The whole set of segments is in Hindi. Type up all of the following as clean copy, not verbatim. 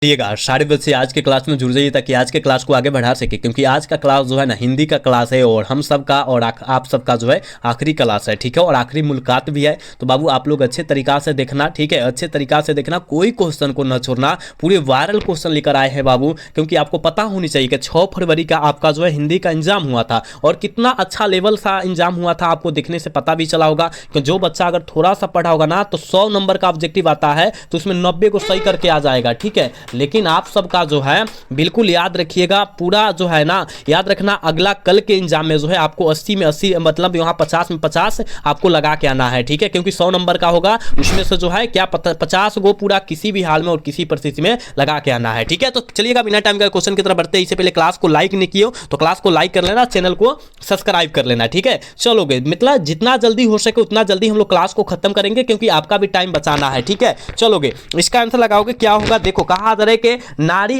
चलिएगा 10:30 से आज के क्लास में जुड़ जाइए ताकि आज के क्लास को आगे बढ़ा सके, क्योंकि आज का क्लास जो है ना हिंदी का क्लास है और हम सबका और आप सबका जो है आखिरी क्लास है, ठीक है, और आखिरी मुलाकात भी है। तो बाबू आप लोग अच्छे तरीका से देखना, ठीक है, अच्छे तरीका से देखना, कोई क्वेश्चन को न छोड़ना। पूरे वायरल क्वेश्चन लेकर आए हैं बाबू, क्योंकि आपको पता होनी चाहिए कि 6 फरवरी का आपका जो है हिंदी का एग्जाम हुआ था और कितना अच्छा लेवल का एग्जाम हुआ था, आपको देखने से पता भी चला होगा कि जो बच्चा अगर थोड़ा सा पढ़ा होगा ना तो 100 नंबर का ऑब्जेक्टिव आता है तो उसमें 90 को सही करके आ जाएगा, ठीक है। लेकिन आप सब का जो है बिल्कुल याद रखिएगा, पूरा जो है ना याद रखना, अगला कल के एग्जाम में जो है आपको 80 में 80 मतलब यहाँ 50 में 50 आपको लगा के आना है, ठीक है, क्योंकि 100 नंबर का होगा उसमें से जो है क्या 50 को पूरा किसी भी हाल में और किसी परिस्थिति में लगा के आना है, ठीक है। तो चलिएगा बिना टाइम का क्वेश्चन की तरफ बढ़ते हैं। इससे पहले क्लास को लाइक नहीं किए हो तो क्लास को लाइक कर लेना, चैनल को सब्सक्राइब कर लेना, ठीक है। चलोगे मतलब जितना जल्दी हो सके उतना जल्दी हम लोग क्लास को खत्म करेंगे, क्योंकि आपका भी टाइम बचाना है, ठीक है। चलोगे इसका आंसर लगाओगे क्या होगा, देखो कहा जा रहा है कि नारी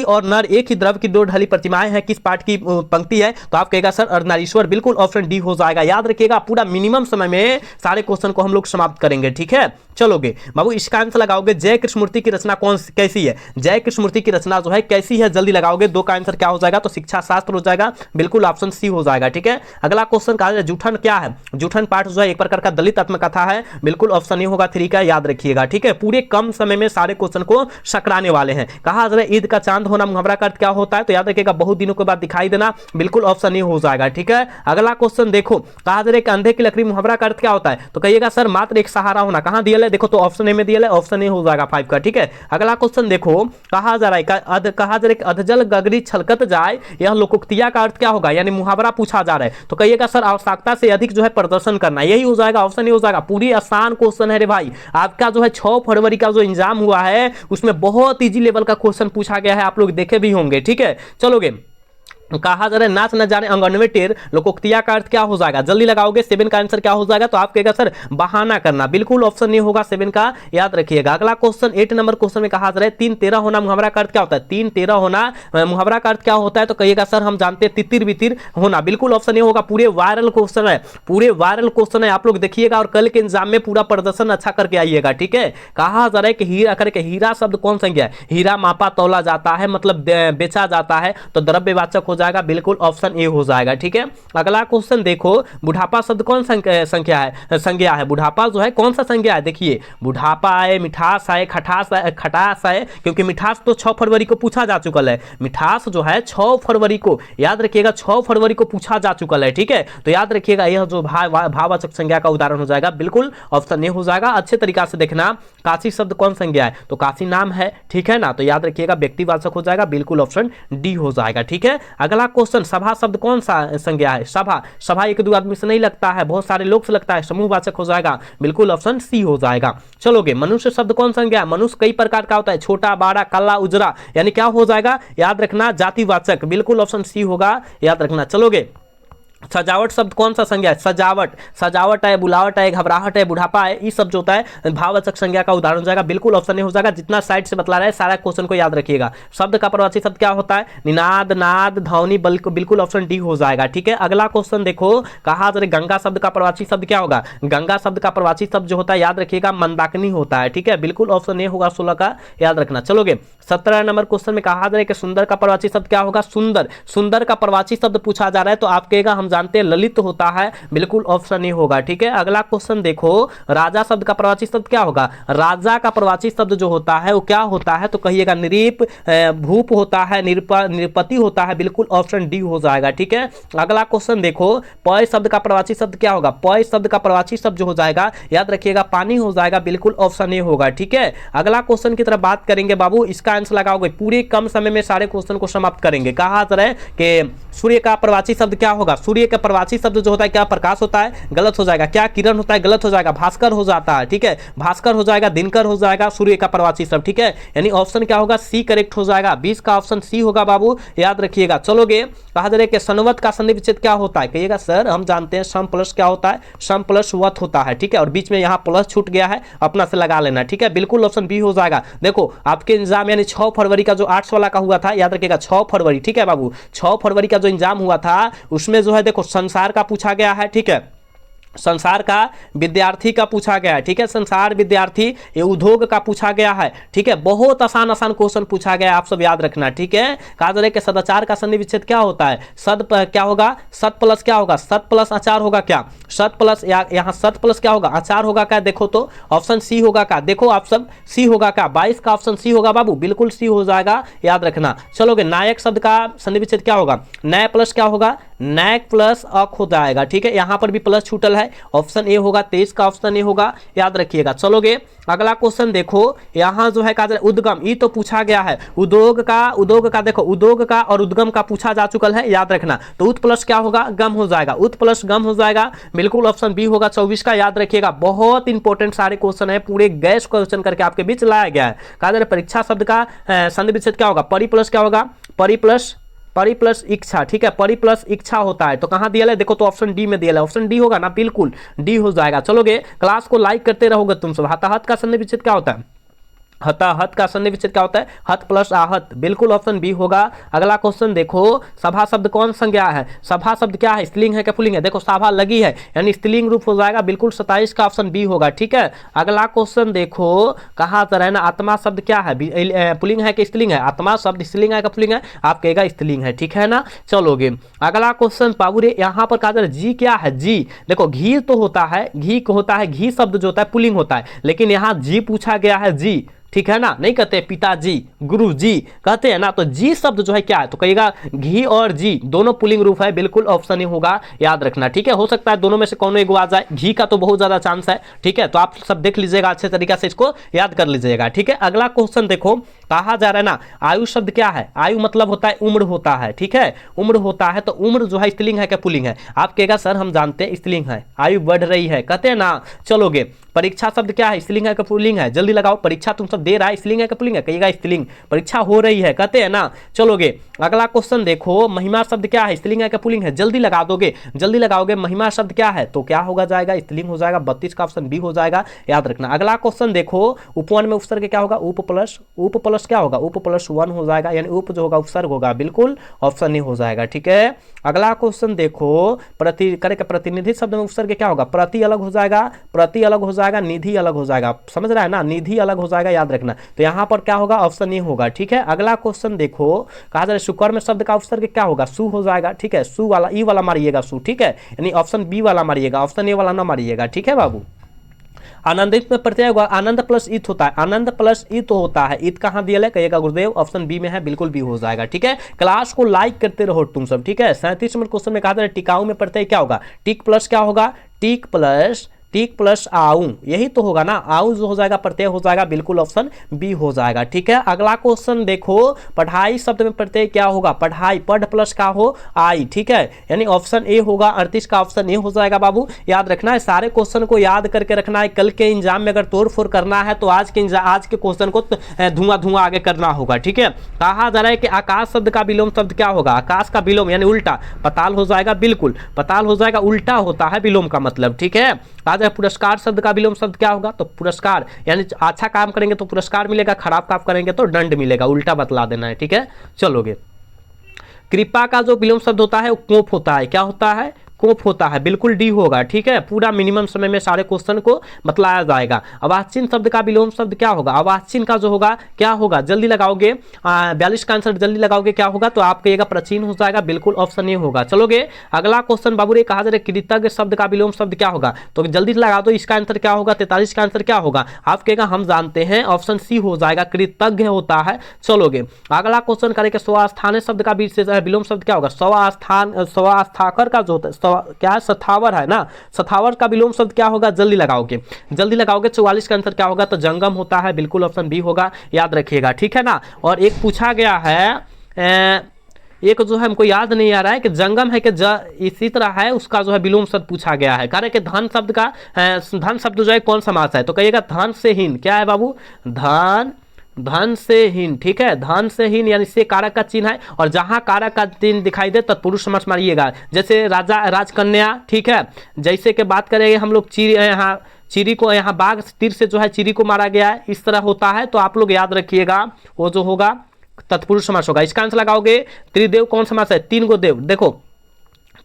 और नर एक ही द्रव की दो ढली प्रतिमाएं हैं, किस पाठ की पंक्ति है, तो आप कहेगा सर अर्धनारीश्वर, बिल्कुल ऑप्शन डी हो जाएगा। याद रखिएगा पूरा मिनिमम समय में सारे क्वेश्चन को हम लोग समाप्त करेंगे, ठीक है। चलोगे बाबू इसका आंसर लगाओगे जय कृष्णमूर्ति की रचना कैसी है, जय कृष्णमूर्ति की रचना जो है कैसी है, जल्दी लगाओगे। दो का आंसर क्या हो जाएगा, तो शिक्षा शास्त्र हो जाएगा, बिल्कुल ऑप्शन सी हो जाएगा, ठीक है। अगला क्वेश्चन कहा जाए जूठन क्या है, जूठन पाठ जो है एक प्रकार का दलित आत्मकथा है, बिल्कुल ऑप्शन ए होगा 3 का, याद रखिएगा, ठीक है। पूरे कम समय में सारे क्वेश्चन को सकराने वाले हैं। कहा जा रहा है ईद का चांद होना मुहावरा का अर्थ क्या होता है, तो याद रखिएगा बहुत दिनों के बाद दिखाई देना, बिल्कुल ऑप्शन ए हो जाएगा, ठीक है। अगला क्वेश्चन देखो, कहा जा रहा है कि अंधे की लकड़ी मुहावरा का अर्थ क्या होता है, तो कहिएगा सर मात्र एक सहारा होना, कहां दिया है, देखो तो ऑप्शन ए में दिया है, ऑप्शन ए हो जाएगा 5 का, ठीक है। अगला क्वेश्चन देखो, कहा जा रहा है कि अधजल गगरी छलकत जाए, यह लोकोक्तिया का अर्थ क्या होगा, यानी मुहावरा पूछा जा रहा है, तो कहिएगा सर आवश्यकता से अधिक जो है प्रदर्शन करना, यही हो जाएगा, ऑप्शन ए हो जाएगा। पूरी आसान क्वेश्चन है रे भाई, आपका जो है 6 फरवरी का जो एग्जाम हुआ है उसमें बहुत इजी लेवल का क्वेश्चन पूछा गया है, आप लोग देखे भी होंगे, ठीक है। चलोगे कहा जा रहा है नाच न जाने अंगन में टेर, लोकोक्तिया का अर्थ क्या हो जाएगा, जल्दी लगाओगे। 7 का आंसर क्या हो जाएगा, तो आप कहेगा सर बहाना करना, बिल्कुल ऑप्शन ए होगा 7 का, याद रखिएगा। अगला क्वेश्चन 8 नंबर क्वेश्चन में कहा जा रहा है 3-13 होना मुहावरा का अर्थ क्या होता है, 3-13 होना मुहावरा का अर्थ क्या होता है, तो कहिएगा सर हम जानते हैं तितिर बितिर होना, बिल्कुल ऑप्शन ए होगा। पूरे वायरल क्वेश्चन है, पूरे वायरल क्वेश्चन है, आप लोग देखिएगा और कल के एग्जाम में पूरा प्रदर्शन अच्छा करके आइएगा, ठीक है। कहा जा रहा है कि हीरा करके, हीरा शब्द कौन संज्ञा है, हीरा मापा तौला जाता है मतलब बेचा जाता है, तो द्रव्यवाचक हो जाएगा, बिल्कुल ऑप्शन ए हो जाएगा, ठीक है। अगला क्वेश्चन देखो, बुढ़ापा शब्द कौन संज्ञा है, बुढ़ापा जो है कौन सा संज्ञा है, देखिए बुढ़ापा है, मिठास है, खटास है, क्योंकि मिठास तो 6 फरवरी को पूछा जा चुका है, मिठास जो है 6 फरवरी को, याद रखिएगा 6 फरवरी को पूछा जा चुका है, ठीक है। तो याद रखिएगा यह जो भाववाचक संज्ञा का उदाहरण हो जाएगा, बिल्कुल ऑप्शन ए हो जाएगा। अच्छे तरीका से देखना, काशी शब्द कौन संज्ञा है, तो काशी नाम है, ठीक है ना, तो याद रखिएगा व्यक्तिवाचक हो जाएगा, बिल्कुल ऑप्शन डी हो जाएगा, ठीक है। अगला क्वेश्चन सभा शब्द कौन सा संज्ञा है, सभा एक दो आदमी से नहीं लगता है, बहुत सारे लोग से लगता है, समूहवाचक हो जाएगा, बिल्कुल ऑप्शन सी हो जाएगा। चलोगे मनुष्य शब्द कौन संज्ञा है, मनुष्य कई प्रकार का होता है, छोटा बड़ा काला उजरा, यानी क्या हो जाएगा, याद रखना जातिवाचक, बिल्कुल ऑप्शन सी होगा, याद रखना। चलोगे सजावट शब्द कौन सा संज्ञा है, सजावट है, बुलावट है, घबराहट है, बुढ़ापा है, ये सब जो होता है भाववाचक संज्ञा का उदाहरण हो जाएगा, बिल्कुल ऑप्शन ए हो जाएगा। जितना साइड से बतला रहा है सारा क्वेश्चन को याद रखिएगा। शब्द का प्रवाची शब्द क्या होता है, निनाद, नाद, ध्वनि, बिल्कुल ऑप्शन डी हो जाएगा, ठीक है। अगला क्वेश्चन देखो, कहा जा रहा है गंगा शब्द का प्रवाची शब्द क्या होगा, गंगा शब्द का प्रवाची शब्द जो होता है याद रखिएगा मंदाकिनी होता है, ठीक है, बिल्कुल ऑप्शन ए होगा 16 का, याद रखना। चलोगे 17 नंबर क्वेश्चन में कहा जा रहा है कि सुंदर का प्रवाची शब्द क्या होगा, सुंदर का प्रवाची शब्द पूछा जा रहा है, तो आप कहेगा हम जानते हैं ललित होता है, बिल्कुल ऑप्शन ए होगा, ठीक है। अगला क्वेश्चन देखो, राजा शब्द का प्रवाची शब्द क्या होगा, राजा का प्रवाची शब्द जो होता है वो क्या होता है, तो कहिएगा निरीप, भूप होता है, निरपति होता है, बिल्कुल ऑप्शन डी हो जाएगा, ठीक है। अगला क्वेश्चन देखो, पय शब्द का प्रवाची शब्द क्या होगा, पय शब्द का प्रवाची शब्द जो हो जाएगा याद रखिएगा पानी हो जाएगा, बिल्कुल ऑप्शन ए होगा, ठीक है। अगला क्वेश्चन की तरफ बात करेंगे बाबू, इसका आंसर लगाओगे, पूरे कम समय में सारे क्वेश्चन को समाप्त करेंगे। कहा जा रहा है कि सूर्य का प्रवाची शब्द क्या होगा, सूर्य का प्रवाची शब्द जो होता है क्या प्रकाश होता है, गलत हो जाएगा। क्या किरण होता है, गलत हो जाएगा। भास्कर हो जाता है, ठीक है, भास्कर हो जाएगा, दिनकर हो जाएगा, सूर्य का प्रवाची शब्द, ठीक है, यानी ऑप्शन क्या होगा, सी करेक्ट हो जाएगा। 20 का ऑप्शन सी होगा बाबू, याद रखिएगा। चलोगे कहा जा रहा है कि सनवत का संधि विच्छेद क्या होता है, कहिएगा सर हम जानते हैं सम प्लस क्या होता है, सम प्लस वत होता है, ठीक है, और बीच में यहाँ प्लस छूट गया है, अपना से लगा लेना, ठीक है, बिल्कुल ऑप्शन बी हो जाएगा। देखो आपके एग्जाम यानी 6 फरवरी का जो आर्ट्स वाला का हुआ था, याद रखिएगा 6 फरवरी, ठीक है बाबू, 6 फरवरी का जो एग्जाम हुआ था उसमें जो है देखो संसार का पूछा गया है, ठीक है, संसार का विद्यार्थी का पूछा गया है, ठीक है, संसार विद्यार्थी, ये उद्योग का पूछा गया है, ठीक है, बहुत आसान आसान क्वेश्चन पूछा गया है, आप सब याद रखना, ठीक है। कहा जा रहा है कि सदाचार का सन्धि विच्छेद क्या होता है, क्या होगा, सत प्लस क्या होगा, सत प्लस आचार होगा क्या, सत प्लस यहाँ सत प्लस क्या होगा, आचार होगा क्या, देखो तो ऑप्शन सी होगा क्या, देखो आप सब सी होगा क्या, 22 का ऑप्शन सी होगा बाबू, बिल्कुल सी हो जाएगा, याद रखना। चलोगे, नायक शब्द का सन्धि विच्छेद क्या होगा, नय प्लस क्या होगा, नैक प्लस अक हो जाएगा, ठीक है, यहां पर भी प्लस छूटल है, ऑप्शन ए होगा, 23 का ऑप्शन ए होगा, याद रखिएगा। चलोगे, अगला क्वेश्चन देखो, यहां जो है काजल उद्गम, ये तो पूछा गया है, उद्योग का देखो, उद्योग का और उद्गम का पूछा जा चुका है, याद रखना। तो उत प्लस क्या होगा, गम हो जाएगा, उत प्लस गम हो जाएगा, बिल्कुल ऑप्शन बी होगा 24 का, याद रखिएगा। बहुत इंपॉर्टेंट सारे क्वेश्चन है, पूरे गैस क्वेश्चन करके आपके बीच लाया गया है। काजल परीक्षा शब्द का संधि विच्छेद क्या होगा, परि प्लस क्या होगा, परि प्लस इच्छा, ठीक है, परि प्लस इच्छा होता है, तो कहां दिया है, देखो तो ऑप्शन डी में दिया है, ऑप्शन डी होगा ना, बिल्कुल डी हो जाएगा। चलोगे, क्लास को लाइक करते रहोगे तुम सब। हताहत का संधि विच्छेद क्या होता है, हताहत का संधि विच्छेद क्या होता है, हत प्लस आहत, बिल्कुल ऑप्शन बी होगा। अगला क्वेश्चन देखो, सभा शब्द कौन संज्ञा है, सभा शब्द क्या है, स्त्रीलिंग है क्या पुल्लिंग है, देखो सभा लगी है यानी स्त्रीलिंग रूप हो जाएगा, बिल्कुल 27 का ऑप्शन बी होगा, ठीक है। अगला क्वेश्चन देखो, कहा जा रहा है ना, आत्मा शब्द क्या है, पुल्लिंग है कि स्त्रीलिंग है, आत्मा शब्द स्त्रीलिंग है क्या पुल्लिंग है, आप कहेगा स्त्रीलिंग है, ठीक है ना। चलोगे, अगला क्वेश्चन पाबुरे, यहाँ पर कहा जा रहा है जी क्या है, जी देखो घी तो होता है, घी होता है, घी शब्द जो होता है पुल्लिंग होता है, लेकिन यहाँ जी पूछा गया है, जी, ठीक है ना, नहीं कहते पिताजी गुरुजी कहते हैं ना, तो जी शब्द जो है क्या है, तो कहिएगा घी और जी दोनों पुलिंग रूप है, बिल्कुल ऑप्शन ही होगा, याद रखना, ठीक है। हो सकता है दोनों में से कौन एक आ जाए, घी का तो बहुत ज्यादा चांस है, ठीक है, तो आप सब देख लीजिएगा, अच्छे तरीके से इसको याद कर लीजिएगा, ठीक है। अगला क्वेश्चन देखो, कहा जा रहा है ना, आयु शब्द क्या है, आयु मतलब होता है उम्र होता है, ठीक है, उम्र होता है, तो उम्र जो है स्त्रीलिंग है क्या पुल्लिंग है, आप कहेगा सर हम जानते हैं स्त्रीलिंग है, आयु बढ़ रही है, कहते हैं ना। चलोगे, परीक्षा शब्द क्या है, स्त्रीलिंग है क्या पुल्लिंग है, जल्दी लगाओ, परीक्षा तुम सब दे रहा है, स्त्रीलिंग है क्या पुल्लिंग है, कहिएगा स्त्रीलिंग, परीक्षा हो रही है, कहते हैं ना। चलोगे, अगला क्वेश्चन देखो, महिमा शब्द क्या है, स्त्रीलिंग है क्या पुल्लिंग है, जल्दी लगा दोगे, जल्दी लगाओगे, महिमा शब्द क्या है, तो क्या होगा जाएगा, स्त्रीलिंग हो जाएगा, 32 का ऑप्शन बी हो जाएगा, याद रखना। अगला क्वेश्चन देखो, उपवन में उपसर्ग क्या होगा, उप प्लस क्या होगा, उप प्लस 1 हो जाएगा, यानी उप जो होगा उपसर्ग होगा, बिल्कुल ऑप्शन ए हो जाएगा, ठीक है। अगला क्वेश्चन देखो, प्रतिनिधि शब्द में उपसर्ग क्या होगा, प्रति अलग हो जाएगा, प्रति अलग हो जाएगा, निधि अलग हो जाएगा, समझ रहा है ना, निधि अलग हो जाएगा, याद रखना। तो यहां पर क्या होगा, ऑप्शन ए होगा, ठीक है। अगला क्वेश्चन देखो, कहा जा रहा है सुकर्म शब्द का उपसर्ग क्या होगा, सु हो जाएगा, ठीक है, सु वाला ई वाला मारिएगा सु, ठीक है, यानी ऑप्शन बी वाला मारिएगा, ऑप्शन ए वाला ना मारिएगा, ठीक है बाबू। आनंदित में प्रत्यय होगा, आनंद प्लस इत होता है, आनंद प्लस इत होता है, इत कहां दिया है, कहिएगा गुरुदेव, ऑप्शन बी में है, बिल्कुल बी हो जाएगा, ठीक है। क्लास को लाइक करते रहो तुम सब, ठीक है। 37 नंबर क्वेश्चन में कहा जा रहा है टिकाऊ में प्रत्यय क्या होगा, टिक प्लस क्या होगा, टिक प्लस आऊ, यही तो होगा ना, आऊ जो हो जाएगा प्रत्यय हो जाएगा, बिल्कुल ऑप्शन बी हो जाएगा, ठीक है। अगला क्वेश्चन देखो, पढ़ाई शब्द में प्रत्यय क्या होगा, पढ़ाई, पढ़ प्लस का हो आई, ठीक है, यानी ऑप्शन ए होगा, 38 का ऑप्शन ए हो जाएगा बाबू, याद रखना है, सारे क्वेश्चन को याद करके रखना है, कल के एग्जाम में अगर तोड़ फोड़ करना है तो आज के क्वेश्चन को धुआं आगे करना होगा, ठीक है। कहा जा रहा है कि आकाश शब्द का विलोम शब्द क्या होगा, आकाश का विलोम यानी उल्टा, पताल हो जाएगा, बिल्कुल पताल हो जाएगा, उल्टा होता है विलोम का मतलब, ठीक है। पुरस्कार शब्द का विलोम शब्द क्या होगा, तो पुरस्कार यानी अच्छा काम करेंगे तो पुरस्कार मिलेगा, खराब काम करेंगे तो दंड मिलेगा, उल्टा बतला देना है, ठीक है। चलोगे, कृपा का जो विलोम शब्द होता है वो कोप होता है, क्या होता है, कोप होता है, बिल्कुल डी होगा, ठीक है। पूरा मिनिमम समय में सारे क्वेश्चन को बतलाया जाएगा। अवाच्यन शब्द का विलोम शब्द क्या होगा, अवाच्यन का जो होगा क्या होगा, जल्दी लगाओगे, 42 का आंसर जल्दी लगाओगे क्या होगा, तो आप कहिएगा प्राचीन हो जाएगा, बिल्कुल ऑप्शन ए होगा। चलोगे, अगला क्वेश्चन बाबू रे, कहा जा रहा है कृतज्ञ शब्द का विलोम शब्द क्या होगा, तो जल्दी लगा दो, इसका आंसर क्या होगा, 43 का आंसर क्या होगा, आप कहेगा हम जानते हैं, ऑप्शन सी हो जाएगा, कृतज्ञ होता है। चलोगे, अगला क्वेश्चन करेंगे स्वस्थान शब्द का विलोम शब्द क्या होगा, स्वस्थाकर का जो होता है क्या है, सथावर है ना, सथावर का विलोम शब्द क्या होगा, जल्दी लगाओगे, 44 का आंसर क्या होगा, तो जंगम होता है, बिल्कुल ऑप्शन बी होगा, याद रखिएगा, ठीक है ना। और एक पूछा गया है, एक जो है हमको याद नहीं आ रहा है कि जंगम है कि इसी तरह है, उसका जो है विलोम शब्द पूछा गया है, कह रहे कि धन शब्द का धन शब्द जो है कौन समास है, तो कहिएगा धन से हीन, क्या है बाबू, धन से हीन, ठीक है, धन से हीन यानी से कारक का चिन्ह है, और जहां कारक का चिन्ह दिखाई दे तत्पुरुष समास मारिएगा, जैसे राजा राजकन्या, ठीक है, जैसे कि बात करेंगे हम लोग चिरी को यहाँ बाघ तीर से जो है चिरी को मारा गया है, इस तरह होता है, तो आप लोग याद रखिएगा, वो जो होगा तत्पुरुष समास होगा। इसका आंसर लगाओगे, त्रिदेव कौन समास है, 3 गो देव, देखो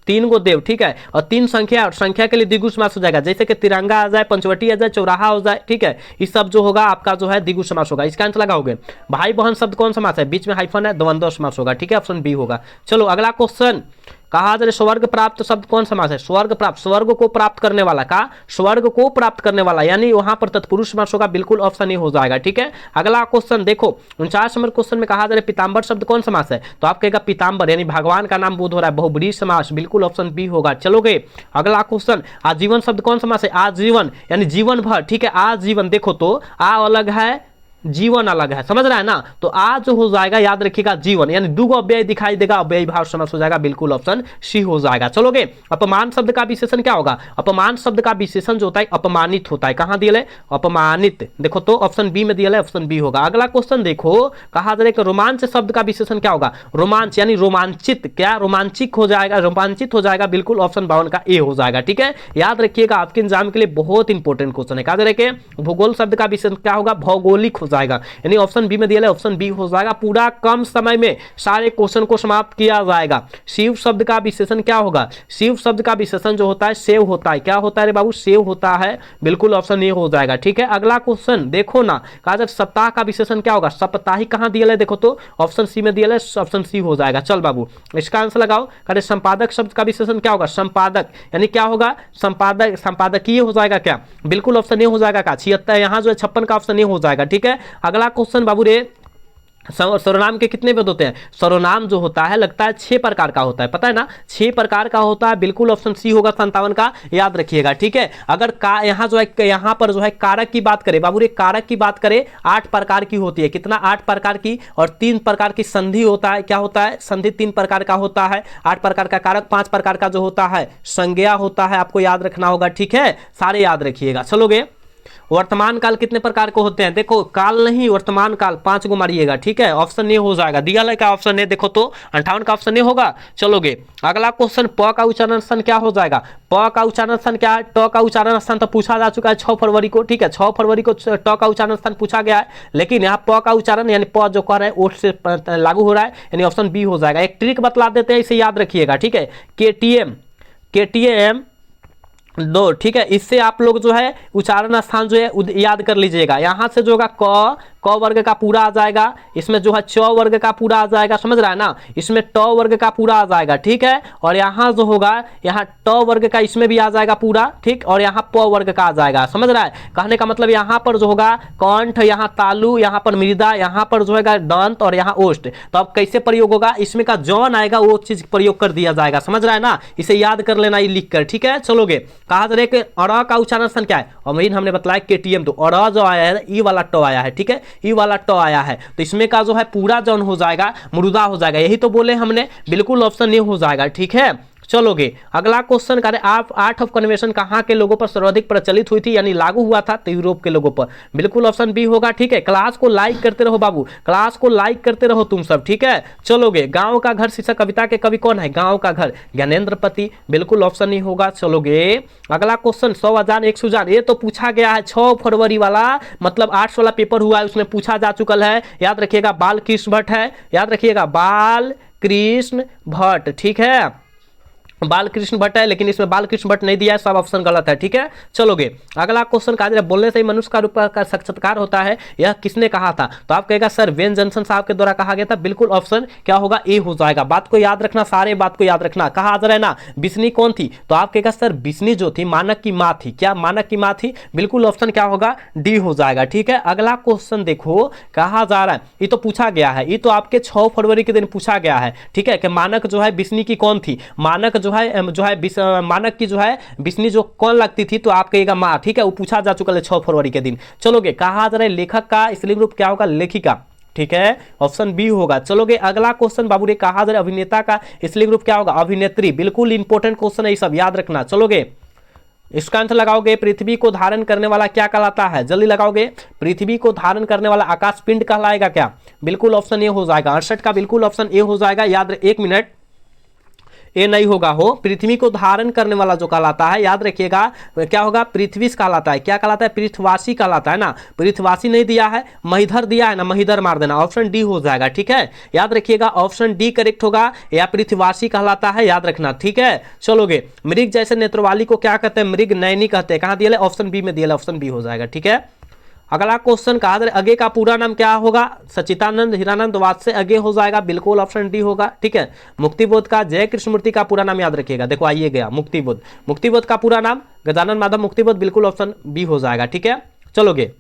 3 गो देव, ठीक है, और 3 संख्या, संख्या के लिए द्विगु समास हो जाएगा, जैसे कि तिरंगा आ जाए, पंचवटी आ जाए, चौराहा हो जाए, ठीक है, इस सब जो होगा आपका जो है द्विगु समास होगा। इसका आंसर लगाओगे। भाई बहन शब्द कौन समास है, बीच में हाइफन है, द्वंद्व समास होगा, ठीक है, ऑप्शन बी होगा। चलो अगला क्वेश्चन, कहा जा रहा है स्वर्ग प्राप्त शब्द कौन समास है, स्वर्ग प्राप्त, स्वर्ग को प्राप्त करने वाला, का स्वर्ग को प्राप्त करने वाला, यानी वहां पर तत्पुरुष समास होगा, बिल्कुल ऑप्शन ए हो जाएगा, ठीक है। अगला क्वेश्चन देखो 49 नंबर क्वेश्चन में कहा जा रहा है पीताम्बर शब्द कौन समास है, तो आप कहेगा पीताम्बर, यानी भगवान का नाम बोध हो रहा है, बहुब्रीहि समास, बिल्कुल ऑप्शन बी होगा। चलोगे अगला क्वेश्चन, आजीवन शब्द कौन समास है, आजीवन यानी जीवन भर, ठीक है, आजीवन, देखो तो आ अलग है, जीवन अलग है, समझ रहा है ना, तो आज जो हो जाएगा याद रखिएगा जीवन, यानी दुगो अव्यय दिखाई देगा, अव्यय भाव समास हो जाएगा, बिल्कुल ऑप्शन सी हो जाएगा। चलोगे अपमान शब्द का विशेषण क्या होगा, अपमान शब्द का विशेषण जो होता है अपमानित होता है, कहां दिया है अपमानित, देखो तो ऑप्शन बी में दिया है, ऑप्शन बी होगा। अगला क्वेश्चन देखो, कहा जा रहा है रोमांच शब्द का विशेषण क्या होगा, रोमांच यानी रोमांचित, क्या रोमांचिक हो जाएगा, रोमांचित हो जाएगा, बिल्कुल ऑप्शन 52 का ए हो जाएगा, ठीक है। याद रखिएगा आपके एग्जाम के लिए बहुत इंपॉर्टेंट क्वेश्चन है। कहा जा रहा है कि भूगोल शब्द का विशेषण क्या होगा, भौगोलिक हो जाएगा, यानी ऑप्शन बी में दिया है, ऑप्शन बी हो जाएगा। पूरा कम समय में सारे क्वेश्चन को समाप्त किया जाएगा। शिव शब्द का विशेषण क्या होगा, शिव शब्द का विशेषण जो होता है सेव होता है, क्या होता है रे बाबू, सेव होता है, बिल्कुल ऑप्शन ए हो जाएगा, ठीक है। अगला क्वेश्चन देखो ना, कहा जाए सप्ताह का विशेषण क्या होगा, साप्ताहिक कहां दिया है, देखो तो ऑप्शन सी में दिया है, ऑप्शन सी हो जाएगा। चल बाबू इसका आंसर लगाओ। कहा संपादक शब्द का विशेषण क्या होगा, संपादक यानी क्या होगा, संपादक, संपादकीय हो जाएगा, क्या बिल्कुल ऑप्शन ए हो जाएगा का 76, यहाँ जो है 56 का ऑप्शन ए हो जाएगा, ठीक है। अगला क्वेश्चन बाबू रे, सर्वनाम के कितने भेद होते हैं, सर्वनाम जो होता है लगता है 6 प्रकार का होता है, पता है ना, 6 प्रकार का होता है, बिल्कुल ऑप्शन सी होगा 57 का, याद रखिएगा, ठीक है। अगर का यहाँ जो है, यहाँ पर जो है कारक की बात करें बाबू रे, कारक की बात करें 8 प्रकार की होती है, कितना 8 प्रकार की, और 3 प्रकार की संधि होता है, क्या होता है संधि 3 प्रकार का होता है, 8 प्रकार का कारक, 5 प्रकार का जो होता है संज्ञा होता है, आपको याद रखना होगा, ठीक है, सारे याद रखिएगा। चलोगे वर्तमान काल कितने प्रकार के होते हैं, देखो काल नहीं वर्तमान काल 5 गो मारिएगा, ठीक है, ऑप्शन ए हो जाएगा, दिया का ऑप्शन ए, देखो तो 58 का ऑप्शन ए होगा। चलोगे अगला क्वेश्चन, प का उच्चारण स्थान क्या हो जाएगा, प का उच्चारण स्थान क्या है, ट का उच्चारण स्थान तो पूछा जा चुका है 6 फरवरी को, ठीक है, 6 फरवरी को ट का उच्चारण स्थान पूछा गया है, लेकिन यहाँ प का उच्चारण यानी प जो कर रहा है ओठ से लागू हो रहा है, यानी ऑप्शन बी हो जाएगा। एक ट्रिक बतला देते हैं, इसे याद रखिएगा, ठीक है, केटीएम, केटीएम दो, ठीक है, इससे आप लोग जो है उच्चारण स्थान जो है याद कर लीजिएगा। यहां से जो होगा क वर्ग का पूरा आ जाएगा, इसमें जो है च वर्ग का पूरा आ जाएगा, समझ रहा है ना, इसमें ट वर्ग का पूरा आ जाएगा, ठीक है, और यहाँ जो होगा यहाँ ट वर्ग का इसमें भी आ जाएगा पूरा, ठीक, और यहाँ प वर्ग का आ जाएगा, समझ रहा है, कहने का मतलब यहाँ पर जो होगा कंठ, यहाँ तालु, यहाँ पर मृदा, यहाँ पर जो है दंत, और यहाँ ओष्ठ, तो अब कैसे प्रयोग होगा, इसमें का जौन आएगा वो चीज प्रयोग कर दिया जाएगा, समझ रहा है ना, इसे याद कर लेना ये लिख कर, ठीक है। चलोगे कहा जा रहा है कि अड़ का उच्चारण स्थान क्या है, और हमने बताया केटीएम, तो अड़ जो आया है ई वाला ट आया है, ठीक है, ई वाला ट आया है, तो इसमें का जो है पूरा जौन हो जाएगा मृदा हो जाएगा, यही तो बोले हमने, बिल्कुल ऑप्शन ए हो जाएगा, ठीक है। चलोगे अगला क्वेश्चन करें, आप आर्ट ऑफ कन्वेंशन कहाँ के लोगों पर सर्वाधिक प्रचलित हुई थी, यानी लागू हुआ था, तो यूरोप के लोगों पर, बिल्कुल ऑप्शन बी होगा, ठीक है। क्लास को लाइक करते रहो बाबू, क्लास को लाइक करते रहो तुम सब, ठीक है। चलोगे गांव का घर शीर्षक कविता के कवि कौन है, गांव का घर ज्ञानेंद्र पति, बिल्कुल ऑप्शन ही होगा। चलोगे अगला क्वेश्चन, 100 अजान 1 सुजान, ये तो पूछा गया है 6 फरवरी वाला, मतलब 8 वाला पेपर हुआ है, उसमें पूछा जा चुका है, याद रखिएगा, बाल कृष्ण भट्ट है, याद रखिएगा बाल कृष्ण भट्ट, ठीक है, बाल कृष्ण भट्ट है, लेकिन इसमें बाल कृष्ण भट्ट नहीं दिया है, सब ऑप्शन गलत है, ठीक है। चलोगे अगला क्वेश्चन, कहा बोलने से ही मनुष्य का रूप का साक्षात्कार होता है, यह किसने कहा था, तो आप कहेगा सर वेन जॉनसन साहब के द्वारा कहा गया था, बिल्कुल ऑप्शन क्या होगा ए हो जाएगा। बात को याद रखना, सारे बात को याद रखना। कहा जा रहा है ना बिस्नी कौन थी, तो आप कहेगा सर बिस्नी जो थी मानक की माँ थी, क्या मानक की माँ थी, बिल्कुल ऑप्शन क्या होगा डी हो जाएगा, ठीक है। अगला क्वेश्चन देखो, कहा जा रहा है, ये तो पूछा गया है, ये तो आपके 6 फरवरी के दिन पूछा गया है, ठीक है, कि मानक जो है बिस्नी की कौन थी, मानक जो है मानक की जो है बिस्नी जो कौन लगती थी, तो आप कहिएगा माँ, ठीक है, वो पूछा जा चुका है 6 फरवरी के दिन। चलोगे कहा जा रहा है लेखक का स्त्रीलिंग रूप क्या होगा, लेखिका, ठीक है, ऑप्शन बी होगा। चलोगे अगला क्वेश्चन बाबू रे, कहा जा रहा है अभिनेता का स्त्रीलिंग रूप क्या होगा, अभिनेत्री, बिल्कुल इंपॉर्टेंट क्वेश्चन है, ये सब याद रखना। चलोगे इसका आंसर लगाओगे, पृथ्वी को धारण करने वाला क्या कहलाता है, जल्दी लगाओगे, पृथ्वी को धारण करने वाला आकाश पिंड कहलाएगा क्या, बिल्कुल ऑप्शन ए हो जाएगा। 68 का बिल्कुल ऑप्शन ए हो जाएगा, याद 1 मिनट ए नहीं होगा हो। पृथ्वी को धारण करने वाला जो कहलाता है, याद रखिएगा क्या होगा, पृथ्वी कहलाता है। क्या कहलाता है, पृथ्वासी कहलाता है ना। पृथ्वासी नहीं दिया है, महिधर दिया है ना, महिधर मार देना, ऑप्शन डी हो जाएगा। ठीक है, याद रखिएगा ऑप्शन डी करेक्ट होगा, या पृथ्वासी कहलाता है, याद रखना। ठीक है, चलोगे। मृग जैसे नेत्रवाली को क्या कहते हैं, मृग नयनी कहते हैं। कहां दिया, ऑप्शन बी में दिया, ऑप्शन बी हो जाएगा। ठीक है, अगला क्वेश्चन कहा अगे का पूरा नाम क्या होगा, सच्चिदानंद हीरानंद वाद से अगे हो जाएगा, बिल्कुल ऑप्शन डी होगा। ठीक है, मुक्तिबोध का, जय कृष्णमूर्ति का पूरा नाम याद रखिएगा। देखो आइए गया मुक्तिबोध, मुक्तिबोध का पूरा नाम गजानन माधव मुक्तिबोध, बिल्कुल ऑप्शन बी हो जाएगा। ठीक है, चलोगे।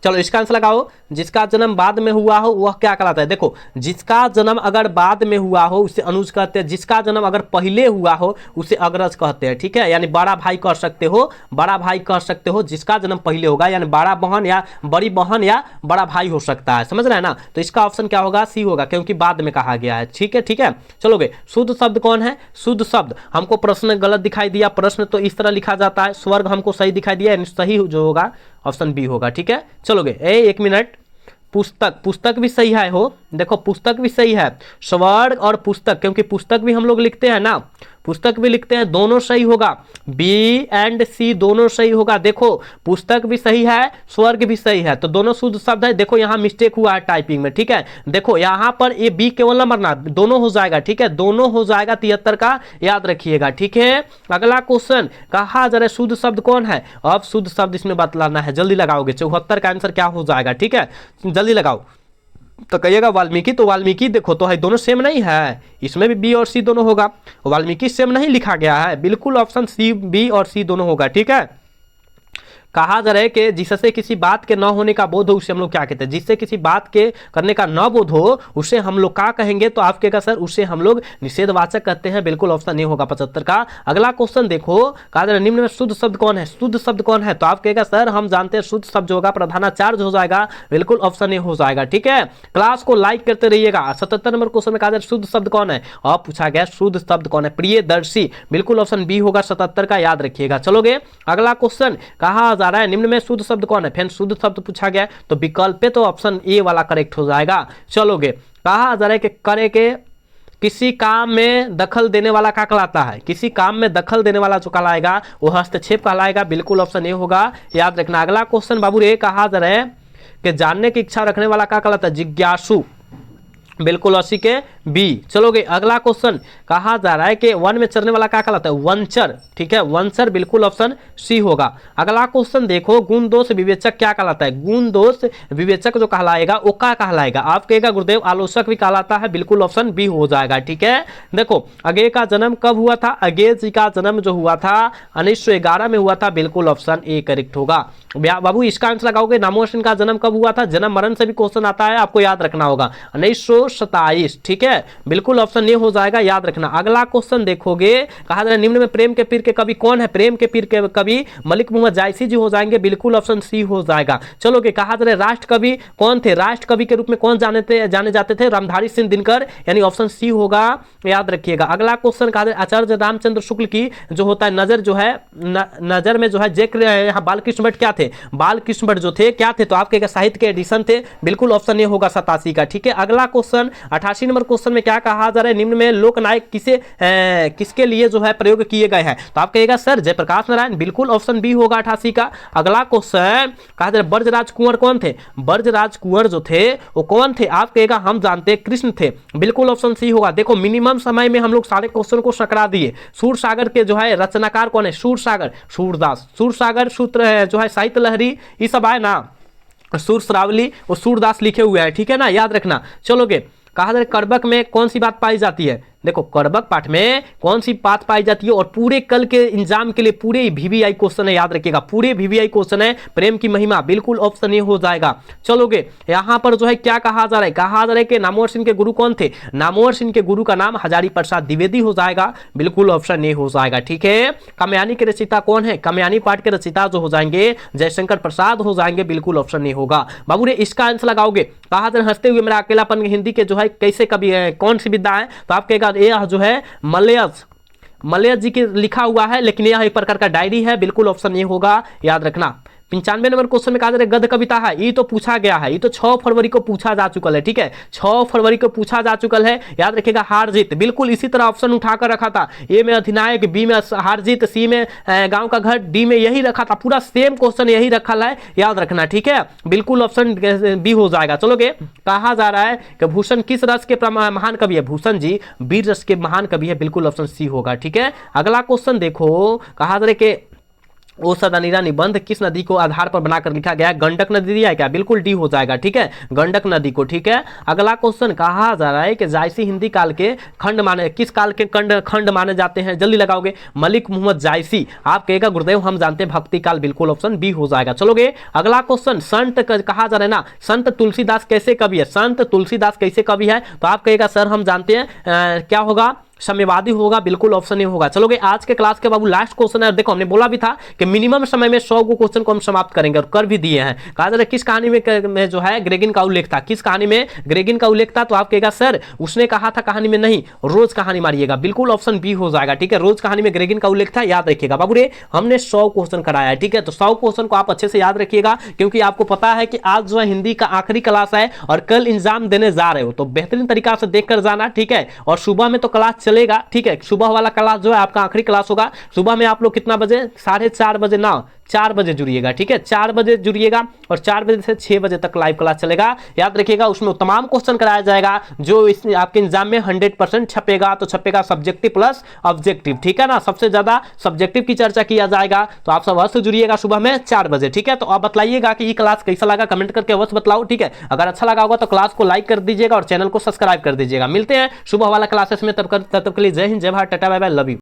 चलो इसका आंसर लगाओ, जिसका जन्म बाद में हुआ हो वह क्या कहलाता है। देखो, जिसका जन्म अगर बाद में हुआ हो उसे अनुज कहते हैं, जिसका जन्म अगर पहले हुआ हो उसे अग्रज कहते हैं। ठीक है, यानी बड़ा भाई कह सकते हो, बड़ा भाई कह सकते हो जिसका जन्म पहले होगा, यानी बड़ा बहन या बड़ी बहन या बड़ा भाई हो सकता है, समझ रहे हैं ना। तो इसका ऑप्शन क्या होगा, सी होगा, क्योंकि बाद में कहा गया है। ठीक है, ठीक है, चलोगे। शुद्ध शब्द कौन है, शुद्ध शब्द हमको प्रश्न गलत दिखाई दिया, प्रश्न तो इस तरह लिखा जाता है, स्वर्ग हमको सही दिखाई दिया, यानी सही जो होगा ऑप्शन बी होगा। ठीक है, चलोगे। एक मिनट, पुस्तक, पुस्तक भी सही है हो, देखो पुस्तक भी सही है, स्वर्ग और पुस्तक, क्योंकि पुस्तक भी हम लोग लिखते हैं ना, पुस्तक भी लिखते हैं, दोनों सही होगा, बी एंड सी दोनों सही होगा। देखो पुस्तक भी सही है, स्वर्ग भी सही है, तो दोनों शुद्ध शब्द है। देखो यहाँ मिस्टेक हुआ है टाइपिंग में। ठीक है, देखो यहाँ पर ये बी केवल नंबर ना, दोनों हो जाएगा। ठीक है, दोनों हो जाएगा 73 का, याद रखिएगा। ठीक है, अगला क्वेश्चन कहा जा रहा है शुद्ध शब्द कौन है, अब शुद्ध शब्द इसमें बतलाना है, जल्दी लगाओगे। 74 का आंसर क्या हो जाएगा, ठीक है, जल्दी लगाओ। तो कहिएगा वाल्मीकि, तो वाल्मीकि देखो तो है, दोनों सेम नहीं है, इसमें भी बी और सी दोनों होगा, वाल्मीकि सेम नहीं लिखा गया है, बिल्कुल ऑप्शन सी, बी और सी दोनों होगा। ठीक है, कहा जा रहा है कि जिससे किसी बात के न होने का बोध हो उसे हम लोग क्या कहते हैं, जिससे किसी बात के करने का न बोध हो उसे हम लोग क्या कहेंगे, तो आप कहेगा सर उसे हम लोग निषेधवाचक कहते हैं, बिल्कुल ऑप्शन नहीं होगा 75 का। अगला क्वेश्चन देखो, कहा जा रहा है निम्न में शुद्ध शब्द कौन है, शुद्ध शब्द कौन है, तो आप कहेगा सर हम जानते हैं शुद्ध शब्द होगा प्रधानाचार्य हो जाएगा, बिल्कुल ऑप्शन ए हो जाएगा। ठीक है, क्लास को लाइक करते रहिएगा। 77 नंबर क्वेश्चन में कहा जा रहा है शुद्ध शब्द कौन है, और पूछा गया शुद्ध शब्द कौन है, प्रियदर्शी, बिल्कुल ऑप्शन बी होगा 77 का, याद रखिएगा। चलोगे, अगला क्वेश्चन कहा जा रहा है निम्न में शुद्ध शब्द कौन है, फिर शुद्ध शब्द पूछा गया तो विकल्प पे तो ऑप्शन ए वाला करेक्ट हो जाएगा। चलोगे, कहा जा रहा है कि करे के किसी काम में दखल देने वाला क्या कहलाता है, किसी काम में दखल देने वाला जो कहलाएगा वो हस्तक्षेप कहलाएगा, बिल्कुल ऑप्शन ए होगा, याद रखना। अगला क्वेश्चन बाबू रे, कहा जा रहा है कि जानने की इच्छा रखने वाला क्या कहलाता है, जिज्ञासु, बिल्कुल 80 के बी। चलोगे, अगला क्वेश्चन कहा जा रहा है कि वन में चरने वाला क्या कहलाता है, वंचर, ठीक है, वंचर, बिल्कुल ऑप्शन सी होगा। अगला क्वेश्चन देखो, गुण दोष विवेचक क्या कहलाता है, गुण दोष विवेचक जो कहलाएगा वो क्या कहलाएगा, आप कहेगा गुरुदेव आलोचक भी कहलाता है, बिल्कुल ऑप्शन बी हो जाएगा। ठीक है, देखो अगे का जन्म कब हुआ था, अगे जी का जन्म जो हुआ था 1911 में हुआ था, बिल्कुल ऑप्शन ए करेक्ट होगा। बाबू इसका आंसर लगाओगे, नामोर्शन का जन्म कब हुआ था, जन्म मरण से भी क्वेश्चन आता है, आपको याद रखना होगा 1927। ठीक है, बिल्कुल ऑप्शन ए हो जाएगा, याद रखना। अगला क्वेश्चन देखोगे, कहा जा रहा है निम्न में प्रेम के पीर के कवि कौन है, प्रेम के पीर के कवि मलिक मोहम्मद जायसी जी हो जाएंगे, बिल्कुल ऑप्शन सी हो जाएगा। चलोगे, कहा जा रहा है राष्ट्र कवि कौन थे, राष्ट्र कवि के रूप में कौन जाने जाते थे, रामधारी सिंह दिनकर, यानी ऑप्शन सी होगा, याद रखिएगा। अगला क्वेश्चन कहा जा रहा है आचार्य रामचंद्र शुक्ल की जो होता है नजर जो है नजर में जो है जिक्र यहाँ बालकृष्ण भट्ट क्या थे, बालकृष्ण भट्ट जो थे क्या थे, तो आपके साहित्य के एडिशन थे, बिल्कुल ऑप्शन ए होगा 87 का। ठीक है, अगला क्वेश्चन 88 नंबर क्वेश्चन में क्या कहा जा रहा है, निम्न में लोकनायक किसके लिए जो है प्रयोग किए गए हैं, तो आप कहेगा सर जयप्रकाश नारायण, बिल्कुल ऑप्शन बी होगा 88 का। अगला क्वेश्चन कहा जा रहा है ब्रजराज कुंवर कौन थे, ब्रजराज कुंवर जो थे वो कौन थे, आप कहेगा हम जानते कृष्ण थे, बिल्कुल ऑप्शन सी होगा। देखो मिनिमम समय में हम लोग सारे क्वेश्चन को सकरा दिए। सूरसागर के जो है रचनाकार कौन है, सूरसागर, सूरदास, सूरसागर सूत्र जो है साहित्य लहरी ये सब आए ना, सूर श्रावली और सूरदास लिखे हुए हैं। ठीक है ना, याद रखना। चलोगे, कहा जा रहा है करबक में कौन सी बात पाई जाती है, देखो करबक पाठ में कौन सी बात पाई जाती है, और पूरे कल के एग्जाम के लिए पूरे वीवीआई क्वेश्चन है, याद रखिएगा पूरे वीवीआई क्वेश्चन है, प्रेम की महिमा, बिल्कुल ऑप्शन ए हो जाएगा। चलोगे, यहाँ पर जो है क्या कहा जा रहा है, कहा जा रहा है कि नामवर सिंह के गुरु कौन थे, नामवर सिंह के गुरु का नाम हजारी प्रसाद द्विवेदी हो जाएगा, बिल्कुल ऑप्शन ए हो जाएगा। ठीक है, कामयानी के रचयिता कौन है, कामयानी पाठ के रचयिता जो हो जाएंगे जयशंकर प्रसाद हो जाएंगे, बिल्कुल ऑप्शन ए होगा। बाबू रे इसका आंसर लगाओगे, कहा जा रहा है हंसते हुए मेरा अकेलापन हिंदी के जो है कैसे कभी कौन सी विद्या है, तो आप कहेगा यह जो है मलयज जी के लिखा हुआ है, लेकिन यह एक प्रकार का डायरी है, बिल्कुल ऑप्शन ए होगा, याद रखना। 95 नंबर क्वेश्चन में कहा जा रहा है गद्य कविता है, ये तो पूछा गया है, ये तो 6 फरवरी को पूछा जा चुका है, ठीक है, 6 फरवरी को पूछा जा चुका है। याद रखिएगा हार जीत, बिल्कुल इसी तरह ऑप्शन उठाकर रखा था, ए में अधिनायक, बी में हार जीत, सी में गांव का घर, डी में यही रखा था, पूरा सेम क्वेश्चन यही रखा है, याद रखना, ठीक है, बिल्कुल ऑप्शन बी हो जाएगा। चलोगे, कहा जा रहा है कि भूषण किस रस के महान कवि है? भूषण जी वीर रस के महान कवि है, बिल्कुल ऑप्शन सी होगा, ठीक है। अगला क्वेश्चन देखो, कहा जा रहा है कि औसत अनीरा निबंध किस नदी को आधार पर बनाकर लिखा गया है? गंडक नदी दिया है क्या? बिल्कुल डी हो जाएगा, ठीक है, गंडक नदी को, ठीक है। अगला क्वेश्चन कहा जा रहा है कि जायसी हिंदी काल के खंड माने, किस काल के खंड माने जाते हैं? जल्दी लगाओगे, मलिक मोहम्मद जायसी, आप कहेगा गुरुदेव हम जानते हैं भक्ति काल, बिल्कुल ऑप्शन बी हो जाएगा। चलोगे, अगला क्वेश्चन, संत कहा जा रहा है ना, संत तुलसीदास कैसे कवि है? संत तुलसीदास कैसे कवि है? तो आप कहेगा सर हम जानते हैं, क्या होगा? साम्यवादी होगा, बिल्कुल ऑप्शन ए होगा। चलोगे, आज के क्लास के बाबू लास्ट क्वेश्चन है, देखो हमने बोला भी था कि मिनिमम समय में 100 को क्वेश्चन को हम समाप्त करेंगे और कर भी दिए हैं। कहा जा रहा है किस कहानी में जो है ग्रेगिन का उल्लेख था? किस कहानी में ग्रेगिन का उल्लेख था? तो आप कहेगा सर उसने कहा था कहानी में नहीं, रोज कहानी मारिएगा, बिल्कुल ऑप्शन बी हो जाएगा, ठीक है, रोज कहानी में ग्रेगिन का उल्लेख था, याद रखिएगा बाबू रे। हमने 100 क्वेश्चन कराया है, ठीक है, तो 100 क्वेश्चन को आप अच्छे से याद रखिएगा, क्योंकि आपको पता है कि आज जो है हिंदी का आखिरी क्लास है और कल एग्जाम देने जा रहे हो, तो बेहतरीन तरीका से देखकर जाना, ठीक है। और सुबह में तो क्लास चलेगा, ठीक है, सुबह वाला क्लास जो है आपका आखिरी क्लास होगा। सुबह में आप लोग कितना बजे? 4:30 बजे ना, 4 बजे जुड़िएगा, ठीक है, 4 बजे जुड़िएगा और 4 बजे से 6 बजे तक लाइव क्लास चलेगा, याद रखिएगा। उसमें तमाम क्वेश्चन कराया जाएगा जो इस आपके एग्जाम में 100% छपेगा, तो छपेगा सब्जेक्टिव प्लस ऑब्जेक्टिव, ठीक है ना, सबसे ज्यादा सब्जेक्टिव की चर्चा किया जाएगा। तो आप सब अवश्य जुड़िएगा सुबह में 4 बजे, ठीक है। तो आप बताइएगा कि ये क्लास कैसा लगा, कमेंट करके अवश्य बताओ, ठीक है। अगर अच्छा लगा होगा तो क्लास को लाइक कर दीजिएगा और चैनल को सब्सक्राइब कर दीजिएगा। मिलते हैं सुबह वाला क्लासेस में, तब तक के लिए जय हिंद, जय Bharat, tata, bye bye, love you.